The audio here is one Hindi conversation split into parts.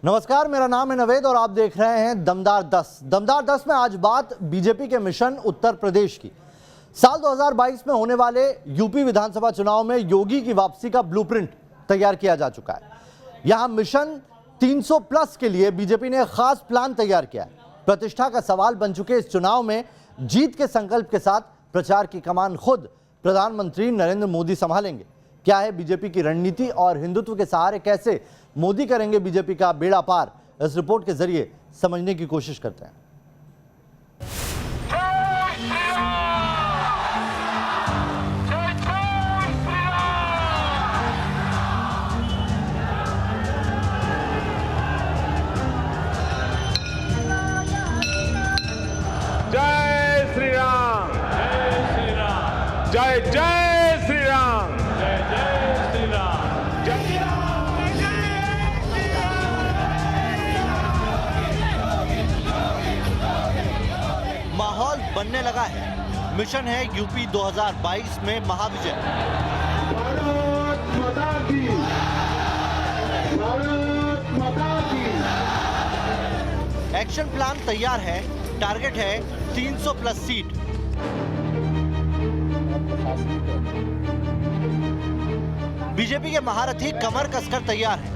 नमस्कार, मेरा नाम है नवेद और आप देख रहे हैं दमदार 10। दमदार 10 में आज बात बीजेपी के मिशन उत्तर प्रदेश की। साल 2022 में होने वाले यूपी विधानसभा चुनाव में योगी की वापसी का ब्लूप्रिंट तैयार किया जा चुका है। यहां मिशन 300 प्लस के लिए बीजेपी ने खास प्लान तैयार किया है। प्रतिष्ठा का सवाल बन चुके इस चुनाव में जीत के संकल्प के साथ प्रचार की कमान खुद प्रधानमंत्री नरेंद्र मोदी संभालेंगे। क्या है बीजेपी की रणनीति और हिंदुत्व के सहारे कैसे मोदी करेंगे बीजेपी का बेड़ा पार, इस रिपोर्ट के जरिए समझने की कोशिश करते हैं। जय श्री राम, जय श्री राम, जय जय श्री राम, जय जय श्री राम, जय माहौल बनने लगा है। मिशन है यूपी 2022 में महाविजय। भारत माता की, भारत माता की। एक्शन प्लान तैयार है। टारगेट है 300 प्लस सीट। बीजेपी के महारथी कमर कसकर तैयार है।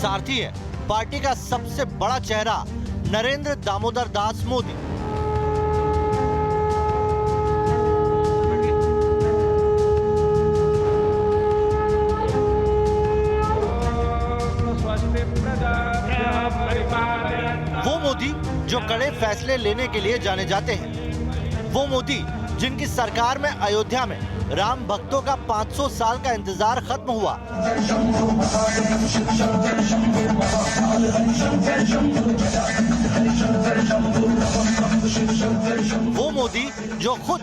सारथी है पार्टी का सबसे बड़ा चेहरा नरेंद्र दामोदर दास मोदी। वो मोदी जो कड़े फैसले लेने के लिए जाने जाते हैं। वो मोदी जिनकी सरकार में अयोध्या में राम भक्तों का 500 साल का इंतजार खत्म हुआ। वो मोदी जो खुद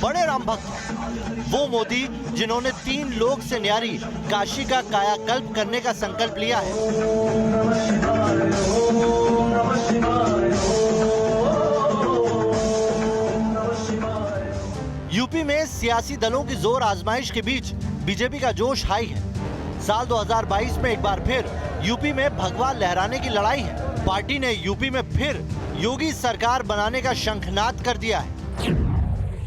बड़े राम भक्त हैं। वो मोदी जिन्होंने 3 लोक से न्यारी काशी का कायाकल्प करने का संकल्प लिया है। यूपी में सियासी दलों की जोर आजमाइश के बीच बीजेपी का जोश हाई है। साल 2022 में एक बार फिर यूपी में भगवा लहराने की लड़ाई है। पार्टी ने यूपी में फिर योगी सरकार बनाने का शंखनाद कर दिया है।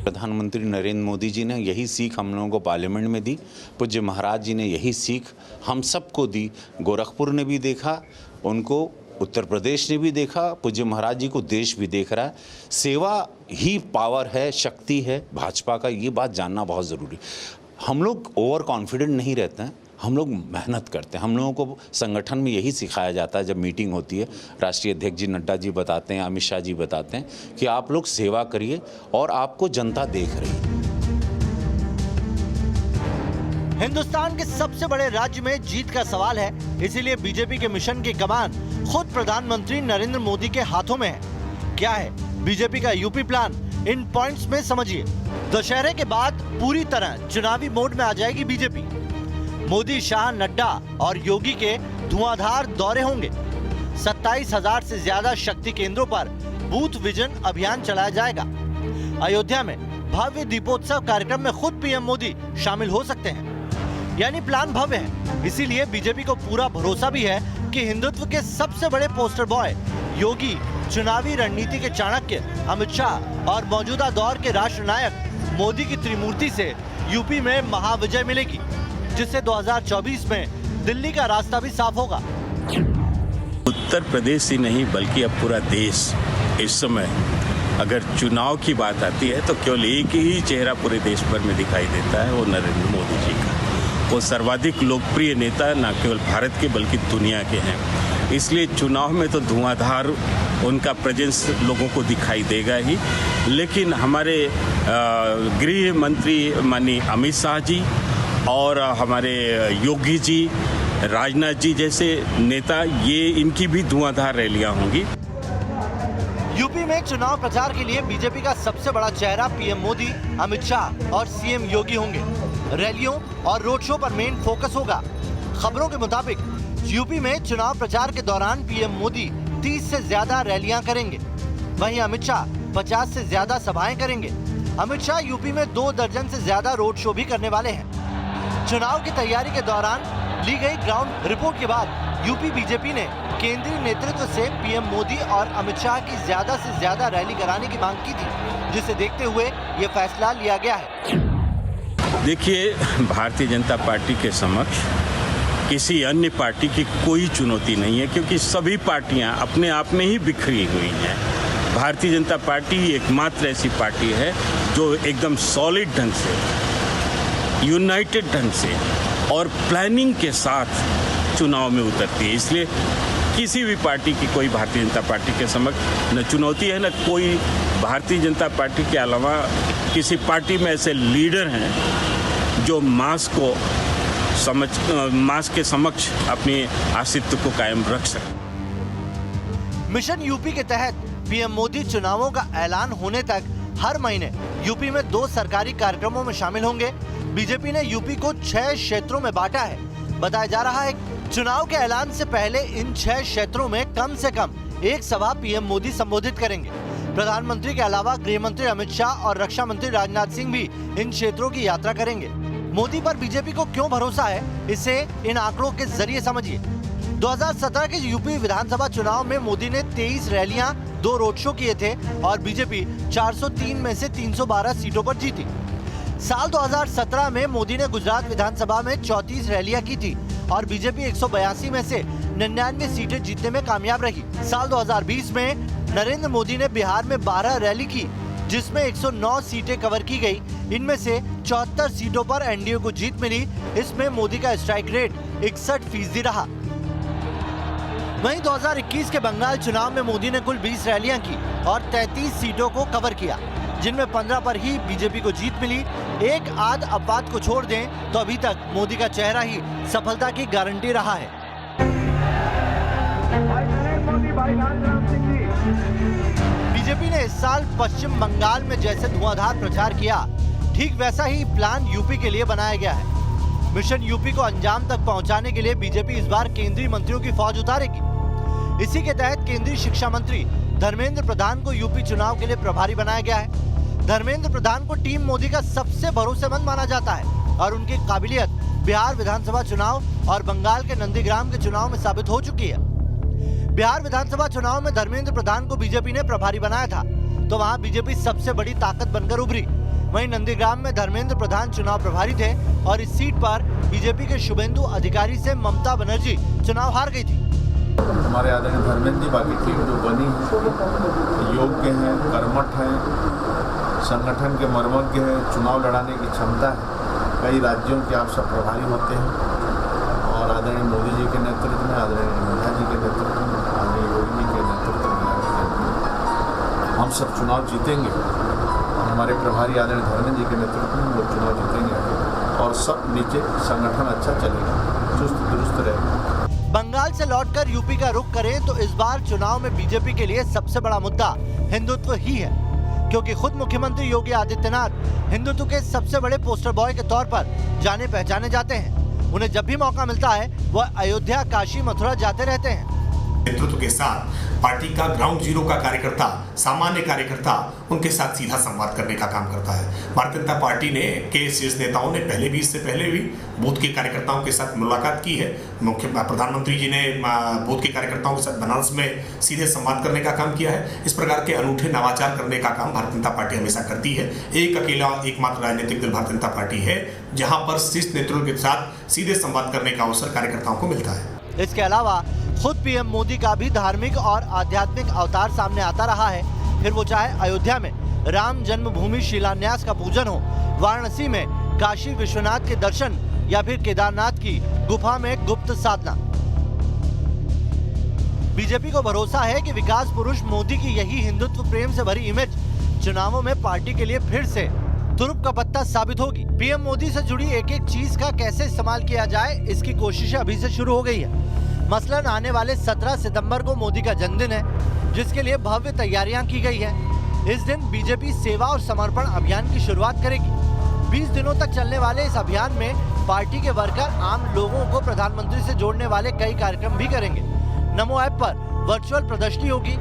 प्रधानमंत्री नरेंद्र मोदी जी ने यही सीख हम लोगों को पार्लियामेंट में दी। पूज्य महाराज जी ने यही सीख हम सबको दी। गोरखपुर ने भी देखा, उनको उत्तर प्रदेश ने भी देखा, पूज्य महाराज जी को देश भी देख रहा है। सेवा ही पावर है, शक्ति है भाजपा का, ये बात जानना बहुत ज़रूरी। हम लोग ओवर कॉन्फिडेंट नहीं रहते हैं, हम लोग मेहनत करते हैं। हम लोगों को संगठन में यही सिखाया जाता है। जब मीटिंग होती है, राष्ट्रीय अध्यक्ष जी नड्डा जी बताते हैं, अमित शाह जी बताते हैं कि आप लोग सेवा करिए और आपको जनता देख रही है। हिंदुस्तान के सबसे बड़े राज्य में जीत का सवाल है, इसीलिए बीजेपी के मिशन की कमान खुद प्रधानमंत्री नरेंद्र मोदी के हाथों में है। क्या है बीजेपी का यूपी प्लान, इन पॉइंट्स में समझिए। दशहरे के बाद पूरी तरह चुनावी मोड में आ जाएगी बीजेपी। मोदी, शाह, नड्डा और योगी के धुआंधार दौरे होंगे। 27,000 से ज्यादा शक्ति केंद्रों पर बूथ विजन अभियान चलाया जाएगा। अयोध्या में भव्य दीपोत्सव कार्यक्रम में खुद पीएम मोदी शामिल हो सकते हैं। यानी प्लान भव्य है, इसीलिए बीजेपी को पूरा भरोसा भी है कि हिंदुत्व के सबसे बड़े पोस्टर बॉय योगी, चुनावी रणनीति के चाणक्य अमित शाह और मौजूदा दौर के राष्ट्रनायक मोदी की त्रिमूर्ति से यूपी में महाविजय मिलेगी, जिससे 2024 में दिल्ली का रास्ता भी साफ होगा। उत्तर प्रदेश ही नहीं बल्कि अब पूरा देश इस समय अगर चुनाव की बात आती है तो केवल एक ही चेहरा पूरे देश भर में दिखाई देता है, वो नरेंद्र मोदी जी का। वो सर्वाधिक लोकप्रिय नेता न केवल भारत के बल्कि दुनिया के हैं। इसलिए चुनाव में तो धुआंधार उनका प्रेजेंस लोगों को दिखाई देगा ही। लेकिन हमारे गृह मंत्री माननीय अमित शाह जी और हमारे योगी जी, राजनाथ जी जैसे नेता, ये इनकी भी धुआंधार रैलियां होंगी। यूपी में चुनाव प्रचार के लिए बीजेपी का सबसे बड़ा चेहरा पीएम मोदी, अमित शाह और सीएम योगी होंगे। रैलियों और रोड शो पर मेन फोकस होगा। खबरों के मुताबिक यूपी में चुनाव प्रचार के दौरान पीएम मोदी 30 से ज्यादा रैलियां करेंगे, वहीं अमित शाह 50 से ज्यादा सभाएं करेंगे। अमित शाह यूपी में 2 दर्जन से ज्यादा रोड शो भी करने वाले हैं। चुनाव की तैयारी के दौरान ली गई ग्राउंड रिपोर्ट के बाद यूपी बीजेपी ने केंद्रीय नेतृत्व से पीएम मोदी और अमित शाह की ज्यादा से ज्यादा रैली कराने की मांग की थी, जिसे देखते हुए ये फैसला लिया गया है। देखिए, भारतीय जनता पार्टी के समक्ष किसी अन्य पार्टी की कोई चुनौती नहीं है, क्योंकि सभी पार्टियां अपने आप में ही बिखरी हुई हैं। भारतीय जनता पार्टी एकमात्र ऐसी पार्टी है जो एकदम सॉलिड ढंग से, यूनाइटेड ढंग से और प्लानिंग के साथ चुनाव में उतरती है। इसलिए किसी भी पार्टी की कोई भारतीय जनता पार्टी के समक्ष न चुनौती है, न कोई भारतीय जनता पार्टी के अलावा किसी पार्टी में ऐसे लीडर हैं जो मास के समक्ष अपने अस्तित्व को कायम रख सके। मिशन यूपी के तहत पीएम मोदी चुनावों का ऐलान होने तक हर महीने यूपी में 2 सरकारी कार्यक्रमों में शामिल होंगे। बीजेपी ने यूपी को 6 क्षेत्रों में बांटा है। बताया जा रहा है चुनाव के ऐलान से पहले इन 6 क्षेत्रों में कम से कम एक सभा पीएम मोदी संबोधित करेंगे। प्रधानमंत्री के अलावा गृह मंत्री अमित शाह और रक्षा मंत्री राजनाथ सिंह भी इन क्षेत्रों की यात्रा करेंगे। मोदी पर बीजेपी को क्यों भरोसा है, इसे इन आंकड़ों के जरिए समझिए। 2017 के यूपी विधानसभा चुनाव में मोदी ने 23 रैलियां, 2 रोड शो किए थे और बीजेपी 403 में से 312 सीटों पर जीती। साल 2017 में मोदी ने गुजरात विधानसभा में 34 रैलियां की थी और बीजेपी 182 में से 99 सीटें जीतने में कामयाब रही। साल 2020 में नरेंद्र मोदी ने बिहार में 12 रैली की, जिसमें 109 सीटें कवर की गई। इनमें से 74 सीटों पर एनडीए को जीत मिली। इसमें मोदी का स्ट्राइक रेट 61% रहा। वहीं 2021 के बंगाल चुनाव में मोदी ने कुल 20 रैलियां की और 33 सीटों को कवर किया, जिनमें 15 पर ही बीजेपी को जीत मिली। एक आध अपवाद को छोड़ दें तो अभी तक मोदी का चेहरा ही सफलता की गारंटी रहा है। बीजेपी ने इस साल पश्चिम बंगाल में जैसे धुआंधार प्रचार किया, ठीक वैसा ही प्लान यूपी के लिए बनाया गया है। मिशन यूपी को अंजाम तक पहुंचाने के लिए बीजेपी इस बार केंद्रीय मंत्रियों की फौज उतारेगी। इसी के तहत केंद्रीय शिक्षा मंत्री धर्मेंद्र प्रधान को यूपी चुनाव के लिए प्रभारी बनाया गया है। धर्मेंद्र प्रधान को टीम मोदी का सबसे भरोसेमंद माना जाता है और उनकी काबिलियत बिहार विधानसभा चुनाव और बंगाल के नंदीग्राम के चुनाव में साबित हो चुकी है। बिहार विधानसभा चुनाव में धर्मेंद्र प्रधान को बीजेपी ने प्रभारी बनाया था, तो वहां बीजेपी सबसे बड़ी ताकत बनकर उभरी। वहीं नंदीग्राम में धर्मेंद्र प्रधान चुनाव प्रभारी थे और इस सीट पर बीजेपी के शुभेंदु अधिकारी से ममता बनर्जी चुनाव हार गई थी। हमारे आदरणीय धर्मेंद्र जी, बाकी टीम जो बनी योग्य है, कर्मठ है, संगठन के मर्मज्ञ है, चुनाव लड़ाने की क्षमता है। कई राज्यों के आप सब प्रभारी होते हैं और आदरणीय मोदी जी के नेतृत्व में, आदरणीय नड्डा जी के नेतृत्व में, आदरणीय योगी जी के नेतृत्व में हम सब चुनाव जीतेंगे। हमारे प्रभारी आदरणीय धर्मेंद्र जी के नेतृत्व में लोग चुनाव जीतेंगे और सब नीचे संगठन अच्छा चलेगा, चुस्त दुरुस्त रहेगा। बंगाल से लौटकर यूपी का रुख करें तो इस बार चुनाव में बीजेपी के लिए सबसे बड़ा मुद्दा हिंदुत्व ही है, क्योंकि खुद मुख्यमंत्री योगी आदित्यनाथ हिंदुत्व के सबसे बड़े पोस्टर बॉय के तौर पर जाने पहचाने जाते हैं। उन्हें जब भी मौका मिलता है वह अयोध्या, काशी, मथुरा जाते रहते हैं। नेतृत्व के साथ पार्टी का ग्राउंड जीरो का कार्यकर्ता, सामान्य कार्यकर्ता, उनके साथ सीधा संवाद करने का काम करता है। भारतीय जनता पार्टी ने के शीर्ष नेताओं ने इससे पहले भी बूथ के कार्यकर्ताओं के साथ मुलाकात की है। मुख्य प्रधानमंत्री जी ने बूथ के कार्यकर्ताओं के साथ बनारस में सीधे संवाद करने का काम किया है। इस प्रकार के अनूठे नवाचार करने का काम भारतीय जनता पार्टी हमेशा करती है। एक अकेला एकमात्र राजनीतिक दल भारतीय जनता पार्टी है जहां पर शीर्ष नेतृत्व के साथ सीधे संवाद करने का अवसर कार्यकर्ताओं को मिलता है। इसके अलावा खुद पीएम मोदी का भी धार्मिक और आध्यात्मिक अवतार सामने आता रहा है। फिर वो चाहे अयोध्या में राम जन्मभूमि शिलान्यास का पूजन हो, वाराणसी में काशी विश्वनाथ के दर्शन या फिर केदारनाथ की गुफा में गुप्त साधना। बीजेपी को भरोसा है कि विकास पुरुष मोदी की यही हिंदुत्व प्रेम से भरी इमेज चुनावों में पार्टी के लिए फिर से तुरुप का पत्ता साबित होगी। पीएम मोदी से जुड़ी एक एक चीज का कैसे इस्तेमाल किया जाए, इसकी कोशिशें अभी से शुरू हो गई है। मसलन आने वाले 17 सितंबर को मोदी का जन्मदिन है, जिसके लिए भव्य तैयारियां की गई है। इस दिन बीजेपी सेवा और समर्पण अभियान की शुरुआत करेगी। 20 दिनों तक चलने वाले इस अभियान में पार्टी के वर्कर आम लोगों को प्रधानमंत्री से जोड़ने वाले कई कार्यक्रम भी करेंगे। नमो ऐप पर वर्चुअल प्रदर्शनी होगी,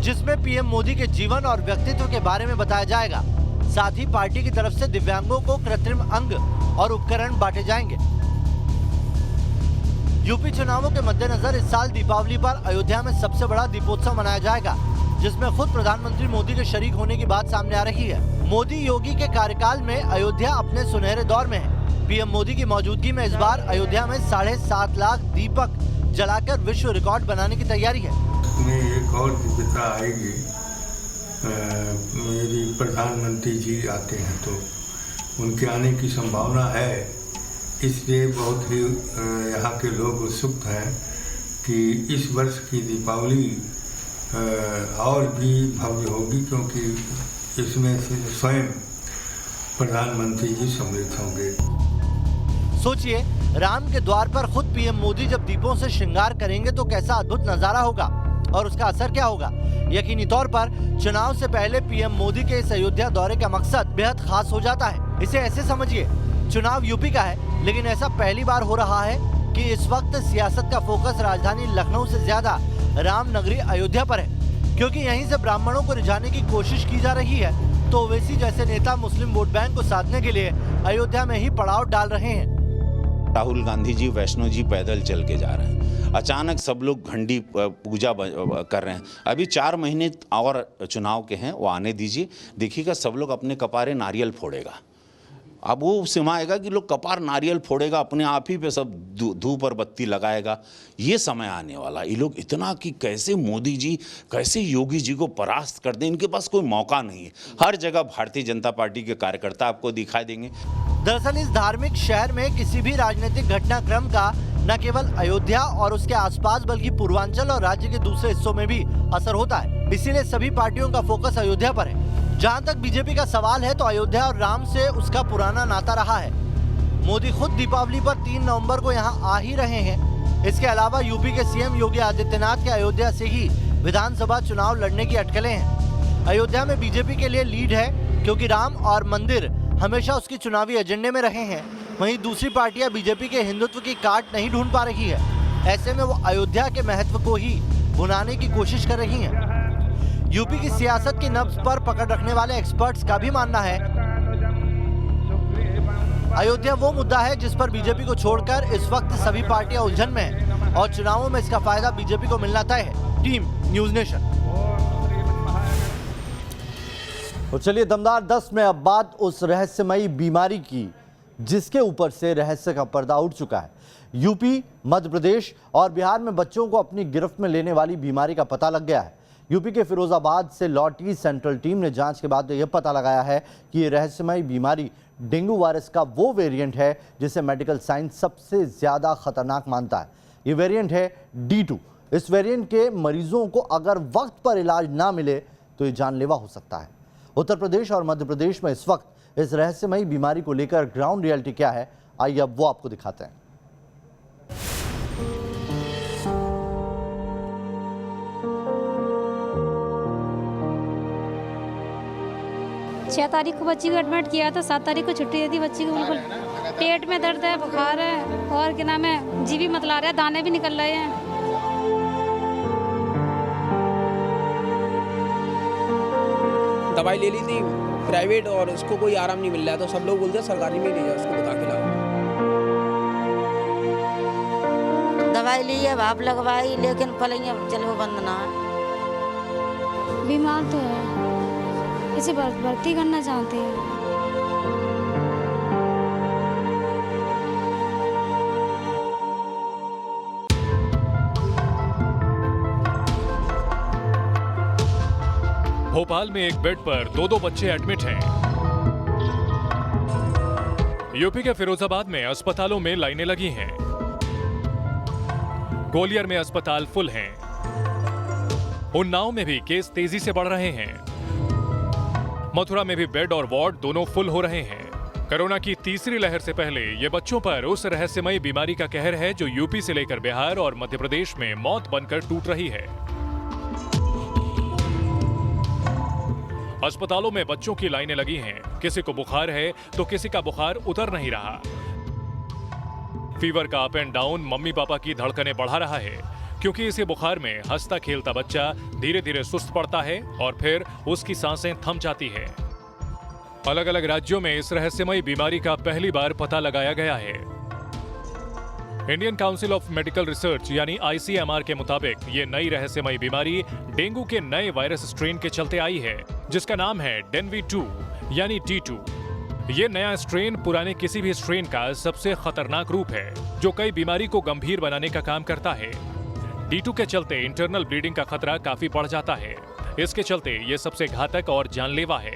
जिसमें पीएम मोदी के जीवन और व्यक्तित्व के बारे में बताया जाएगा। साथ ही पार्टी की तरफ से दिव्यांगों को कृत्रिम अंग और उपकरण बांटे जाएंगे। यूपी चुनावों के मद्देनजर इस साल दीपावली पर अयोध्या में सबसे बड़ा दीपोत्सव मनाया जाएगा, जिसमें खुद प्रधानमंत्री मोदी के शरीक होने की बात सामने आ रही है। मोदी योगी के कार्यकाल में अयोध्या अपने सुनहरे दौर में है। पीएम मोदी की मौजूदगी में इस बार अयोध्या में 7.5 लाख दीपक जलाकर विश्व रिकॉर्ड बनाने की तैयारी है। में एक और दिव्यता आएगी, मेरी प्रधानमंत्री जी आते हैं तो उनके आने की संभावना है, इसलिए बहुत ही यहाँ के लोग उत्सुक हैं कि इस वर्ष की दीपावली और भी भव्य होगी, क्योंकि इसमें स्वयं प्रधानमंत्री जी सम्मिलित होंगे। सोचिए, राम के द्वार पर खुद पीएम मोदी जब दीपों से श्रृंगार करेंगे तो कैसा अद्भुत नजारा होगा और उसका असर क्या होगा। यकीनी तौर पर चुनाव से पहले पीएम मोदी के इस अयोध्या दौरे का मकसद बेहद खास हो जाता है। इसे ऐसे समझिए, चुनाव यूपी का है, लेकिन ऐसा पहली बार हो रहा है कि इस वक्त सियासत का फोकस राजधानी लखनऊ से ज्यादा रामनगरी अयोध्या पर है, क्योंकि यहीं से ब्राह्मणों को रिझाने की कोशिश की जा रही है। तो ओवैसी जैसे नेता मुस्लिम वोट बैंक को साधने के लिए अयोध्या में ही पड़ाव डाल रहे हैं। राहुल गांधी जी, वैष्णो जी पैदल चल के जा रहे हैं। अचानक सब लोग घंटी पूजा कर रहे हैं। अभी 4 महीने और चुनाव के हैं, वो आने दीजिए, देखिएगा सब लोग अपने कपारे नारियल फोड़ेगा। अब वो समय आएगा कि लोग कपार नारियल फोड़ेगा, अपने आप ही पे सब धूप और बत्ती लगाएगा। ये समय आने वाला। ये लोग इतना कि कैसे मोदी जी, कैसे योगी जी को परास्त कर दें, इनके पास कोई मौका नहीं है। हर जगह भारतीय जनता पार्टी के कार्यकर्ता आपको दिखाई देंगे। दरअसल इस धार्मिक शहर में किसी भी राजनीतिक घटनाक्रम का न केवल अयोध्या और उसके आसपास बल्कि पूर्वांचल और राज्य के दूसरे हिस्सों में भी असर होता है। इसीलिए सभी पार्टियों का फोकस अयोध्या पर है। जहां तक बीजेपी का सवाल है तो अयोध्या और राम से उसका पुराना नाता रहा है। मोदी खुद दीपावली पर 3 नवंबर को यहां आ ही रहे हैं। इसके अलावा यूपी के सीएम योगी आदित्यनाथ के अयोध्या से ही विधानसभा चुनाव लड़ने की अटकलें हैं। अयोध्या में बीजेपी के लिए लीड है, क्योंकि राम और मंदिर हमेशा उसकी चुनावी एजेंडे में रहे हैं। वहीं दूसरी पार्टियां बीजेपी के हिंदुत्व की काट नहीं ढूंढ पा रही है। ऐसे में वो अयोध्या के महत्व को ही भुनाने की कोशिश कर रही हैं। यूपी की सियासत की नब्ज पर पकड़ रखने वाले एक्सपर्ट्स का भी मानना है अयोध्या वो मुद्दा है जिस पर बीजेपी को छोड़कर इस वक्त सभी पार्टियां उलझन में हैं और चुनावों में इसका फायदा बीजेपी को मिलना तय है। Team news nation. तो चलिए दमदार 10 में अब बात उस रहस्यमयी बीमारी की जिसके ऊपर से रहस्य का पर्दा उठ चुका है। यूपी, मध्य प्रदेश और बिहार में बच्चों को अपनी गिरफ्त में लेने वाली बीमारी का पता लग गया है। यूपी के फिरोजाबाद से लौटी सेंट्रल टीम ने जांच के बाद यह पता लगाया है कि ये रहस्यमयी बीमारी डेंगू वायरस का वो वेरिएंट है जिसे मेडिकल साइंस सबसे ज्यादा खतरनाक मानता है। ये वेरिएंट है D2। इस वेरिएंट के मरीजों को अगर वक्त पर इलाज ना मिले तो ये जानलेवा हो सकता है। उत्तर प्रदेश और मध्य प्रदेश में इस वक्त इस रहस्यमयी बीमारी को लेकर ग्राउंड रियलिटी क्या है, आइए अब वो आपको दिखाते हैं। 6 तारीख को बच्ची को एडमिट किया था, 7 तारीख को छुट्टी दे दी बच्ची को। बिल्कुल पेट में दर्द है, बुखार है और क्या नाम है, जी भी मतला रहा है, दाने भी निकल रहे हैं। दवाई ले ली थी प्राइवेट और उसको कोई आराम नहीं मिल रहा है, तो सब लोग बोलते हैं सरकारी में ले जाओ, उसको दिखा के लाओ। दवाई ली है, भाप लगवाई, लेकिन पलंगे चलो बंद ना है। बीमार तो है, इसे भर्ती करना चाहते हैं। भोपाल में एक बेड पर 2 बच्चे एडमिट हैं। यूपी के फिरोजाबाद में अस्पतालों में लाइनें लगी हैं। ग्वालियर में अस्पताल फुल हैं। उन्नाव में भी केस तेजी से बढ़ रहे हैं। मथुरा में भी बेड और वार्ड दोनों फुल हो रहे हैं। कोरोना की तीसरी लहर से पहले ये बच्चों पर उस रहस्यमयी बीमारी का कहर है जो यूपी से लेकर बिहार और मध्य प्रदेश में मौत बनकर टूट रही है। अस्पतालों में बच्चों की लाइनें लगी हैं। किसी को बुखार है तो किसी का बुखार उतर नहीं रहा। फीवर का up and down mummy papa की धड़कनें बढ़ा रहा है, क्योंकि इसी बुखार में हंसता खेलता बच्चा धीरे धीरे सुस्त पड़ता है और फिर उसकी सांसें थम जाती है। अलग अलग राज्यों में इस रहस्यमयी बीमारी का पहली बार पता लगाया गया है। Indian council of medical research यानी ICMR के मुताबिक ये नई रहस्यमयी बीमारी डेंगू के नए वायरस स्ट्रेन के चलते आई है, जिसका नाम है डेनवी-2 यानी D2। ये नया स्ट्रेन पुराने किसी भी स्ट्रेन का सबसे खतरनाक रूप है, जो कई बीमारी को गंभीर बनाने का काम करता है। D2 के चलते इंटरनल ब्लीडिंग का खतरा काफी बढ़ जाता है। इसके चलते ये सबसे घातक और जानलेवा है।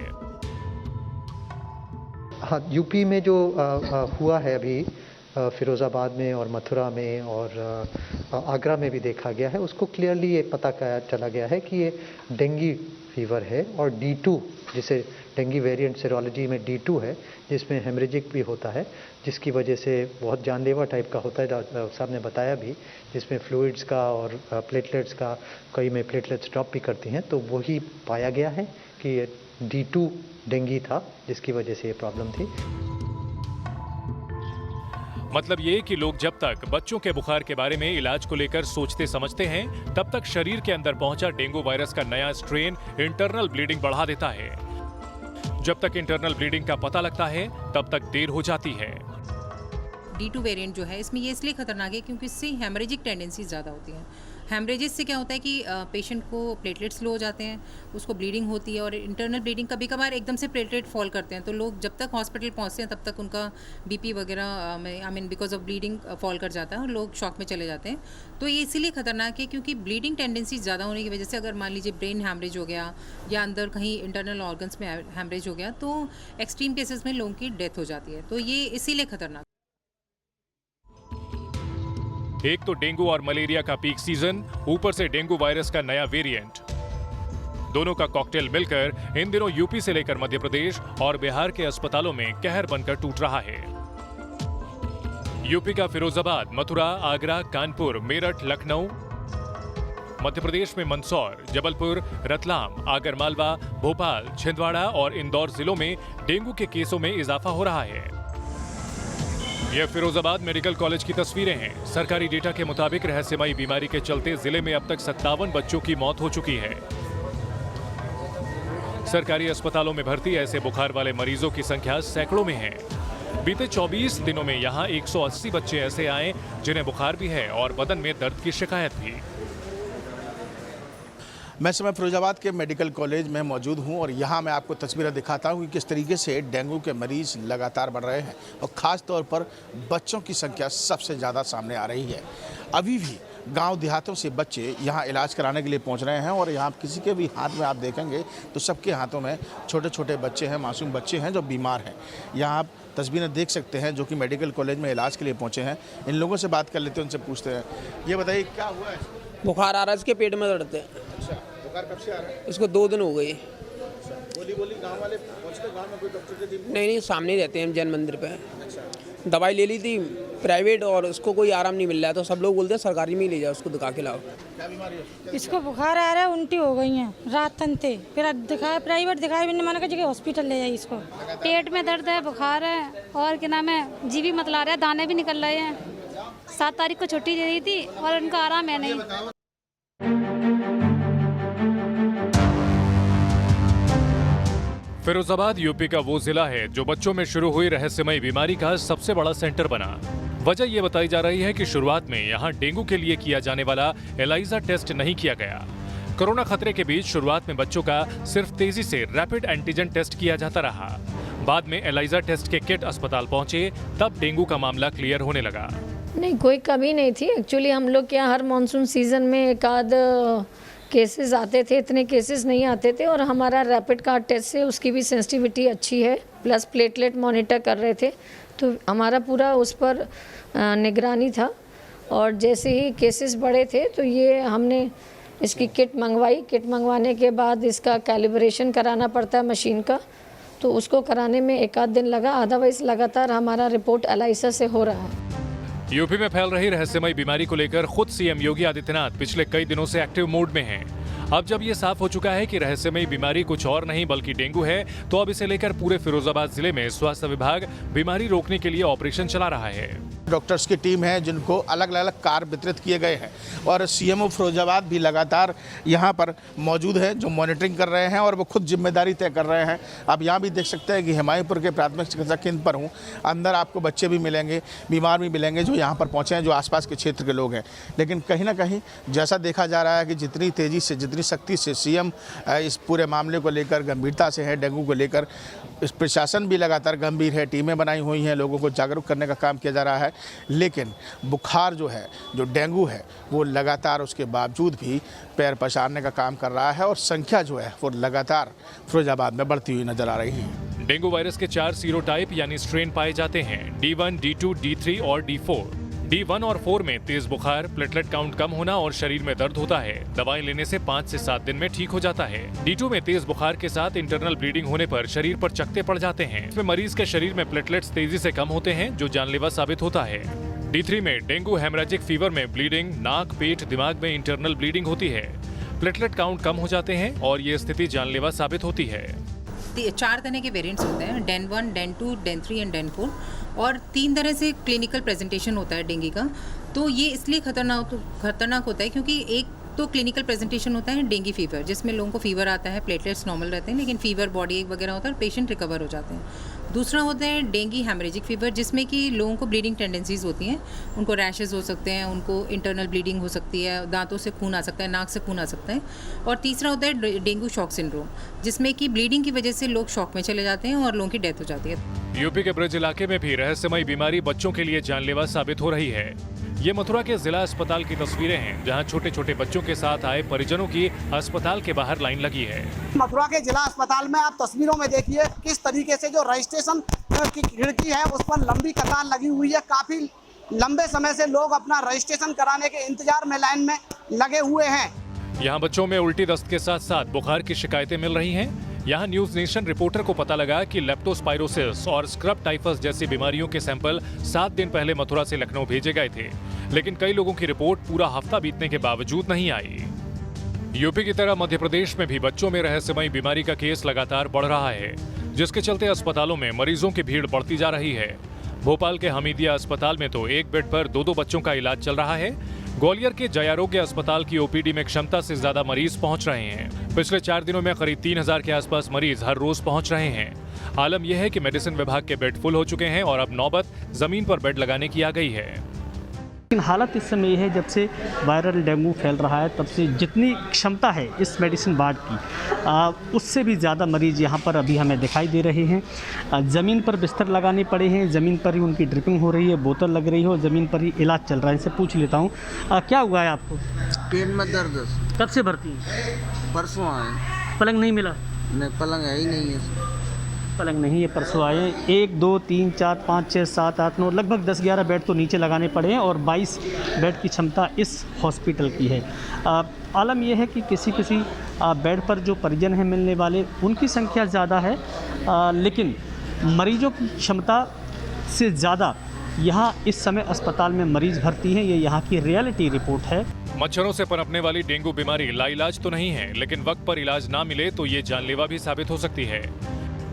हाँ, यूपी में जो हुआ है अभी फिरोज़ाबाद में और मथुरा में और आगरा में भी देखा गया है, उसको क्लियरली ये पता चला गया है कि ये डेंगू फीवर है और D2, जिसे डेंगू वेरिएंट सीरोलॉजी में D2 है, जिसमें हेमरेजिक भी होता है, जिसकी वजह से बहुत जानलेवा टाइप का होता है, डॉक्टर साहब ने बताया भी, जिसमें फ्लूइड्स का और प्लेटलेट्स का, कई में प्लेटलेट्स ड्रॉप भी करती हैं। तो वही पाया गया है कि ये D2 डेंगू था, जिसकी वजह से ये प्रॉब्लम थी। मतलब ये कि लोग जब तक बच्चों के बुखार के बारे में इलाज को लेकर सोचते समझते हैं, तब तक शरीर के अंदर पहुंचा डेंगू वायरस का नया स्ट्रेन इंटरनल ब्लीडिंग बढ़ा देता है। जब तक इंटरनल ब्लीडिंग का पता लगता है, तब तक देर हो जाती है। D2 वेरिएंट जो है, इसमें ये इसलिए खतरनाक है क्योंकि इससे हेमरेजिक टेंडेंसी ज़्यादा होती हैं। हेमरेजिस से क्या होता है कि पेशेंट को प्लेटलेट्स लो हो जाते हैं, उसको ब्लीडिंग होती है और इंटरनल ब्लीडिंग कभी कभार एकदम से प्लेटलेट फॉल करते हैं, तो लोग जब तक हॉस्पिटल पहुंचते हैं तब तक उनका BP वगैरह बिकॉज ऑफ ब्लीडिंग फॉल कर जाता है और लोग शॉक में चले जाते हैं। तो ये इसीलिए खतरनाक है क्योंकि ब्लीडिंग टेंडेंसी ज़्यादा होने की वजह से अगर मान लीजिए ब्रेन हैमरेज हो गया या अंदर कहीं इंटरनल ऑर्गन्स में हैमरेज हो गया, तो एक्सट्रीम केसेस में लोगों की डेथ हो जाती है। तो ये इसीलिए खतरनाक। एक तो डेंगू और मलेरिया का पीक सीजन, ऊपर से डेंगू वायरस का नया वेरिएंट, दोनों का कॉकटेल मिलकर इन दिनों यूपी से लेकर मध्य प्रदेश और बिहार के अस्पतालों में कहर बनकर टूट रहा है। यूपी का फिरोजाबाद, मथुरा, आगरा, कानपुर, मेरठ, लखनऊ, मध्य प्रदेश में मंदसौर, जबलपुर, रतलाम, आगरमालवा, भोपाल, छिंदवाड़ा और इंदौर जिलों में डेंगू के केसों में इजाफा हो रहा है। यह फिरोजाबाद मेडिकल कॉलेज की तस्वीरें हैं। सरकारी डेटा के मुताबिक रहस्यमयी बीमारी के चलते जिले में अब तक 57 बच्चों की मौत हो चुकी है। सरकारी अस्पतालों में भर्ती ऐसे बुखार वाले मरीजों की संख्या सैकड़ों में है। बीते 24 दिनों में यहां 180 बच्चे ऐसे आए जिन्हें बुखार भी है और बदन में दर्द की शिकायत भी। मैं समय फिरोजाबाद के मेडिकल कॉलेज में मौजूद हूं और यहां मैं आपको तस्वीरें दिखाता हूं कि किस तरीके से डेंगू के मरीज लगातार बढ़ रहे हैं और ख़ास तौर पर बच्चों की संख्या सबसे ज़्यादा सामने आ रही है। अभी भी गांव देहातों से बच्चे यहां इलाज कराने के लिए पहुंच रहे हैं और यहां किसी के भी हाथ में आप देखेंगे तो सबके हाथों में छोटे छोटे बच्चे हैं, मासूम बच्चे हैं जो बीमार हैं। यहाँ आप तस्वीरें देख सकते हैं जो कि मेडिकल कॉलेज में इलाज के लिए पहुँचे हैं। इन लोगों से बात कर लेते हैं, उनसे पूछते हैं। ये बताइए क्या हुआ है? बुखार आ रहा है, इसके पेट में दर्द है। अच्छा, बुखार कब से आ रहा है? इसको 2 दिन हो गए। बोली गांव वाले पहुंचते, गांव में कोई डॉक्टर के? नहीं, सामने ही रहते हैं जैन मंदिर पे। दवाई ले ली थी प्राइवेट और उसको कोई आराम नहीं मिल रहा है, तो सब लोग बोलते हैं सरकारी में ही ले जाओ, उसको दिखा के लाओ। क्या बीमारी है? इसको बुखार आ रहा है, उल्टी हो गई है, रात तनते, फिर दिखाया प्राइवेट, दिखाया भी नहीं, माना कि जगह हॉस्पिटल ले जाइए इसको। पेट में दर्द है, बुखार है और क्या नाम है, जीभी मतला रहा है, दाने भी निकल रहे हैं। 7 तारीख को छुट्टी दे दी थी और उनका आराम है नहीं। फिरोजाबाद यूपी का वो जिला है जो बच्चों में शुरू हुई रहस्यमयी बीमारी का सबसे बड़ा सेंटर बना। वजह यह बताई जा रही है कि शुरुआत में यहाँ डेंगू के लिए किया जाने वाला एलाइजा टेस्ट नहीं किया गया। कोरोना खतरे के बीच शुरुआत में बच्चों का सिर्फ तेजी से रैपिड एंटीजन टेस्ट किया जाता रहा। बाद में एलाइजा टेस्ट के किट अस्पताल पहुंचे, तब डेंगू का मामला क्लियर होने लगा। नहीं, कोई कमी नहीं थी। एक्चुअली हम लोग के यहाँ हर मानसून सीजन में एक आध केसेस आते थे, इतने केसेस नहीं आते थे और हमारा रैपिड कार्ड टेस्ट से उसकी भी सेंसिटिविटी अच्छी है, प्लस प्लेटलेट मॉनिटर कर रहे थे, तो हमारा पूरा उस पर निगरानी था। और जैसे ही केसेस बढ़े थे तो ये हमने इसकी किट मंगवाई। किट मंगवाने के बाद इसका कैलिब्रेशन कराना पड़ता है मशीन का, तो उसको कराने में 1 आध दिन लगा, अदरवाइज लगातार हमारा रिपोर्ट एलाइसा से हो रहा है। यूपी में फैल रही रहस्यमयी बीमारी को लेकर खुद सीएम योगी आदित्यनाथ पिछले कई दिनों से एक्टिव मोड में हैं। अब जब ये साफ हो चुका है कि रहस्यमयी बीमारी कुछ और नहीं बल्कि डेंगू है, तो अब इसे लेकर पूरे फिरोजाबाद जिले में स्वास्थ्य विभाग बीमारी रोकने के लिए ऑपरेशन चला रहा है। डॉक्टर्स की टीम है जिनको अलग अलग कार्ड वितरित किए गए हैं और सीएमओ फिरोजाबाद भी लगातार यहाँ पर मौजूद है, जो मॉनिटरिंग कर रहे हैं और वो खुद जिम्मेदारी तय कर रहे हैं। आप यहाँ भी देख सकते हैं कि हिमायतपुर के प्राथमिक चिकित्सा केंद्र पर हूँ, अंदर आपको बच्चे भी मिलेंगे, बीमार भी मिलेंगे जो यहाँ पर पहुँचे हैं, जो आसपास के क्षेत्र के लोग हैं। लेकिन कहीं ना कहीं जैसा देखा जा रहा है कि जितनी तेज़ी से, जितनी सख्ती से सीएम इस पूरे मामले को लेकर गंभीरता से है, डेंगू को लेकर, इस प्रशासन भी लगातार गंभीर है, टीमें बनाई हुई हैं, लोगों को जागरूक करने का काम किया जा रहा है। लेकिन बुखार जो है, जो डेंगू है, वो लगातार उसके बावजूद भी पैर पसारने का काम कर रहा है और संख्या जो है वो लगातार फिरोजाबाद में बढ़ती हुई नजर आ रही है। डेंगू वायरस के 4 सीरोटाइप यानी स्ट्रेन पाए जाते हैं, D1, D2, D3 और D4। D1 और 4 में तेज बुखार, प्लेटलेट काउंट कम होना और शरीर में दर्द होता है। दवाई लेने से 5 से 7 दिन में ठीक हो जाता है। D2 में तेज बुखार के साथ इंटरनल ब्लीडिंग होने पर शरीर पर चकत्ते पड़ जाते हैं। इसमें मरीज के शरीर में प्लेटलेट्स तेजी से कम होते हैं, जो जानलेवा साबित होता है। D3 में डेंगू हेमरेजिक फीवर में ब्लीडिंग, नाक, पेट, दिमाग में इंटरनल ब्लीडिंग होती है। प्लेटलेट काउंट कम हो जाते हैं और ये स्थिति जानलेवा साबित होती है। 4 तरह के वेरिएंट्स होते हैं, then 1, then 2, then 3 and then 4, और 3 तरह से क्लिनिकल प्रेजेंटेशन होता है डेंगू का। तो ये इसलिए खतरनाक होता है क्योंकि एक तो क्लिनिकल प्रेजेंटेशन होता है डेंगू फीवर, जिसमें लोगों को फीवर आता है, प्लेटलेट्स नॉर्मल रहते हैं, लेकिन फीवर, बॉडी एक वगैरह होता है और पेशेंट रिकवर हो जाते हैं। दूसरा होता है डेंगू हेमरेजिक फीवर, जिसमें कि लोगों को ब्लीडिंग टेंडेंसीज होती हैं, उनको रैशेज हो सकते हैं, उनको इंटरनल ब्लीडिंग हो सकती है, दांतों से खून आ सकता है, नाक से खून आ सकता है। और तीसरा होता है डेंगू शॉक सिंड्रोम, जिसमें कि ब्लीडिंग की वजह से लोग शॉक में चले जाते हैं और लोगों की डेथ हो जाती है। यूपी के ब्रज इलाके में भी रहस्यमयी बीमारी बच्चों के लिए जानलेवा साबित हो रही है। ये मथुरा के जिला अस्पताल की तस्वीरें हैं, जहां छोटे छोटे बच्चों के साथ आए परिजनों की अस्पताल के बाहर लाइन लगी है। मथुरा के जिला अस्पताल में आप तस्वीरों में देखिए किस तरीके से जो रजिस्ट्रेशन की खिड़की है उस पर लंबी कतार लगी हुई है। काफी लंबे समय से लोग अपना रजिस्ट्रेशन कराने के इंतजार में लाइन में लगे हुए हैं। यहाँ बच्चों में उल्टी दस्त के साथ साथ बुखार की शिकायतें मिल रही हैं। यहाँ न्यूज नेशन रिपोर्टर को पता लगा कि लेप्टोस्पाइरोसिस और स्क्रब टाइफस जैसी बीमारियों के सैंपल 7 दिन पहले मथुरा से लखनऊ भेजे गए थे, लेकिन कई लोगों की रिपोर्ट पूरा हफ्ता बीतने के बावजूद नहीं आई। यूपी की तरह मध्य प्रदेश में भी बच्चों में रहस्यमयी बीमारी का केस लगातार बढ़ रहा है, जिसके चलते अस्पतालों में मरीजों की भीड़ बढ़ती जा रही है। भोपाल के हमीदिया अस्पताल में तो एक बेड पर 2-2 बच्चों का इलाज चल रहा है। ग्वालियर के जयारोग्य अस्पताल की ओपीडी में क्षमता से ज्यादा मरीज पहुंच रहे हैं। पिछले 4 दिनों में करीब 3000 के आसपास मरीज हर रोज पहुंच रहे हैं। आलम यह है कि मेडिसिन विभाग के बेड फुल हो चुके हैं और अब नौबत जमीन पर बेड लगाने की आ गई है। लेकिन हालत इस समय ये है, जब से वायरल डेंगू फैल रहा है तब से जितनी क्षमता है इस मेडिसिन वार्ड की उससे भी ज़्यादा मरीज़ यहाँ पर अभी हमें दिखाई दे रहे हैं। ज़मीन पर बिस्तर लगाने पड़े हैं, ज़मीन पर ही उनकी ड्रिपिंग हो रही है, बोतल लग रही है और ज़मीन पर ही इलाज चल रहा है। इनसे पूछ लेता हूँ, क्या हुआ है आपको? पेट में दर्द। कब से भर्ती है? परसों आए। पलंग नहीं मिला? नहीं, पलंग है ही नहीं है। पलंग नहीं है, परसों आए। 1, 2, 3, 4, 5, 6, 7, 8, 9 लगभग 10-11 बेड तो नीचे लगाने पड़े हैं और 22 बेड की क्षमता इस हॉस्पिटल की है। आलम यह है कि किसी बेड पर जो परिजन हैं मिलने वाले उनकी संख्या ज़्यादा है, लेकिन मरीजों की क्षमता से ज़्यादा यहाँ इस समय अस्पताल में मरीज भर्ती हैं। ये यहाँ की रियलिटी रिपोर्ट है। मच्छरों से पनपने वाली डेंगू बीमारी लाइलाज तो नहीं है, लेकिन वक्त पर इलाज ना मिले तो ये जानलेवा भी साबित हो सकती है।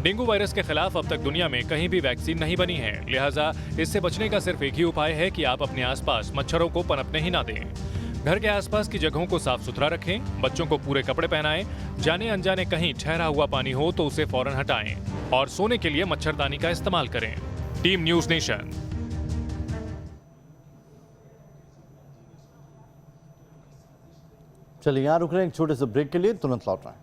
डेंगू वायरस के खिलाफ अब तक दुनिया में कहीं भी वैक्सीन नहीं बनी है, लिहाजा इससे बचने का सिर्फ एक ही उपाय है कि आप अपने आसपास मच्छरों को पनपने ही ना दें। घर के आसपास की जगहों को साफ सुथरा रखें, बच्चों को पूरे कपड़े पहनाएं, जाने अनजाने कहीं ठहरा हुआ पानी हो तो उसे फौरन हटाएं और सोने के लिए मच्छरदानी का इस्तेमाल करें। Team news nation. चलिए यहाँ रुक रहे हैं एक छोटे से ब्रेक के लिए, तुरंत लौट रहे हैं।